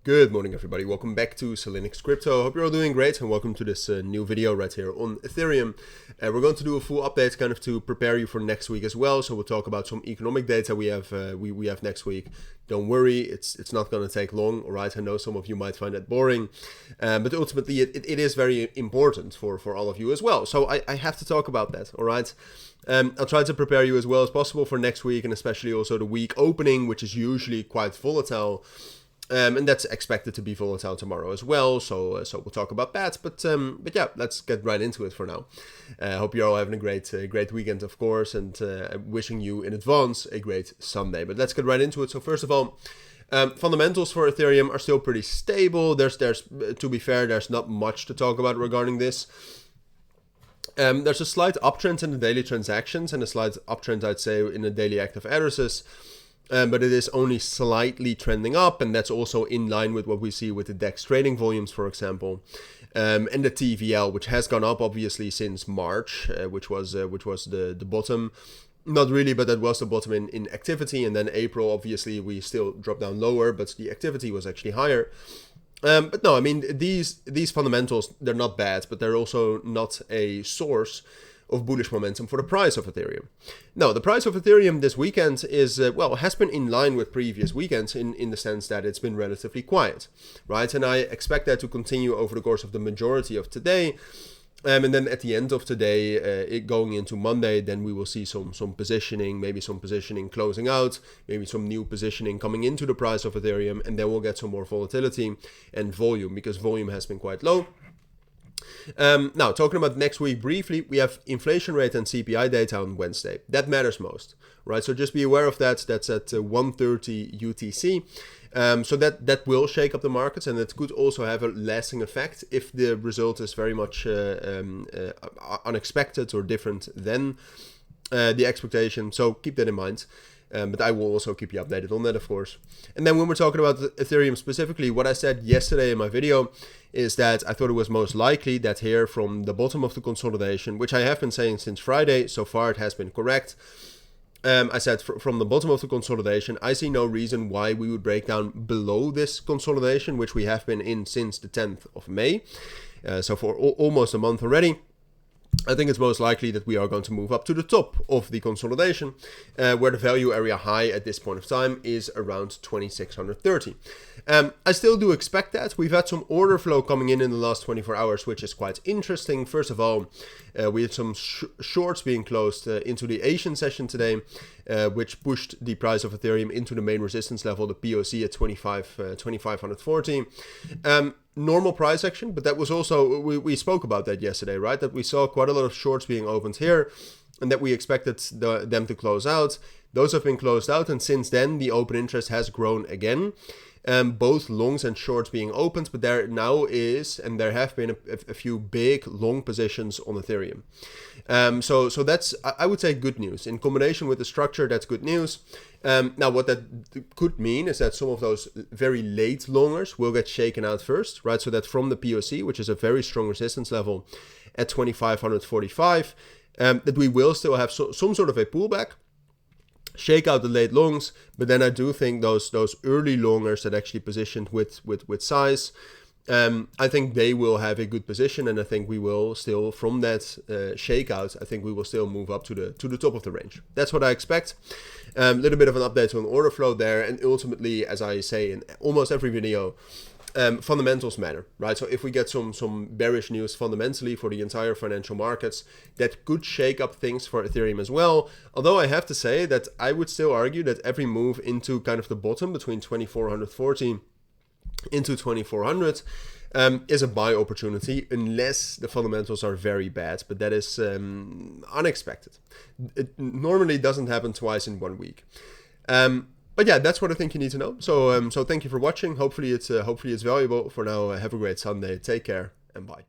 Good morning, everybody. Welcome back to Cilinix Crypto. Hope you're all doing great, and welcome to this new video right here on Ethereum. We're going to do a full update kind of to prepare you for next week as well. So we'll talk about some economic data we have next week. Don't worry, it's not going to take long. All right, I know some of you might find that boring, but ultimately it is very important for all of you as well. So I have to talk about that. All right. I'll try to prepare you as well as possible for next week, and especially also the week opening, which is usually quite volatile. And that's expected to be volatile tomorrow as well, so we'll talk about that. But yeah, let's get right into it for now. Hope you're all having a great weekend, of course, and wishing you in advance a great Sunday. But let's get right into it. So first of all, fundamentals for Ethereum are still pretty stable. There's to be fair, there's not much to talk about regarding this. There's a slight uptrend in the daily transactions and a slight uptrend, I'd say, in the daily active addresses. But it is only slightly trending up, and that's also in line with what we see with the DEX trading volumes, for example, and the TVL, which has gone up obviously since March, which was the bottom. Not really, but that was the bottom in activity, and then April, obviously, we still dropped down lower, but the activity was actually higher. But no, I mean, these fundamentals, they're not bad, but they're also not a source of bullish momentum for the price of Ethereum. Now, the price of Ethereum this weekend is, has been in line with previous weekends in the sense that it's been relatively quiet, right? And I expect that to continue over the course of the majority of today. And then at the end of today, going into Monday, then we will see some positioning, maybe some positioning closing out, maybe some new positioning coming into the price of Ethereum, and then we'll get some more volatility and volume, because volume has been quite low. Now, talking about next week briefly, we have inflation rate and CPI data on Wednesday. That matters most, right? So just be aware of that. That's at 1:30 UTC. So that will shake up the markets, and it could also have a lasting effect if the result is very much unexpected or different than the expectation. So keep that in mind. But I will also keep you updated on that, of course. And then when we're talking about Ethereum specifically, what I said yesterday in my video is that I thought it was most likely that here from the bottom of the consolidation, which I have been saying since Friday, so far it has been correct. I said from the bottom of the consolidation, I see no reason why we would break down below this consolidation, which we have been in since the 10th of May. So for almost a month already. I think it's most likely that we are going to move up to the top of the consolidation, where the value area high at this point of time is around 2630. I still do expect that. We've had some order flow coming in the last 24 hours, which is quite interesting. First of all, we had some shorts being closed into the Asian session today, which pushed the price of Ethereum into the main resistance level, the POC at 2540. Normal price action, but that was also, we spoke about that yesterday, right? That we saw quite a lot of shorts being opened here, and that we expected them to close out. Those have been closed out, and since then the open interest has grown again. Both longs and shorts being opened, but there now is, and there have been a few big long positions on Ethereum. So that's, I would say, good news. In combination with the structure, that's good news. Now, what that could mean is that some of those very late longers will get shaken out first, right? So that from the POC, which is a very strong resistance level at 2545, that we will still have some sort of a pullback, shake out the late longs, but then I do think those early longers that actually positioned with size, I think they will have a good position, and I think we will still, from that shakeout, I think we will still move up to the top of the range. That's what I expect. A little bit of an update on order flow there, and ultimately, as I say in almost every video, fundamentals matter, right? So if we get some bearish news fundamentally for the entire financial markets, that could shake up things for Ethereum as well. Although I have to say that I would still argue that every move into kind of the bottom between 2440 into 2400 is a buy opportunity, unless the fundamentals are very bad, but that is unexpected. It normally doesn't happen twice in 1 week. But yeah, that's what I think you need to know. So thank you for watching. Hopefully it's valuable. For now, have a great Sunday. Take care and bye.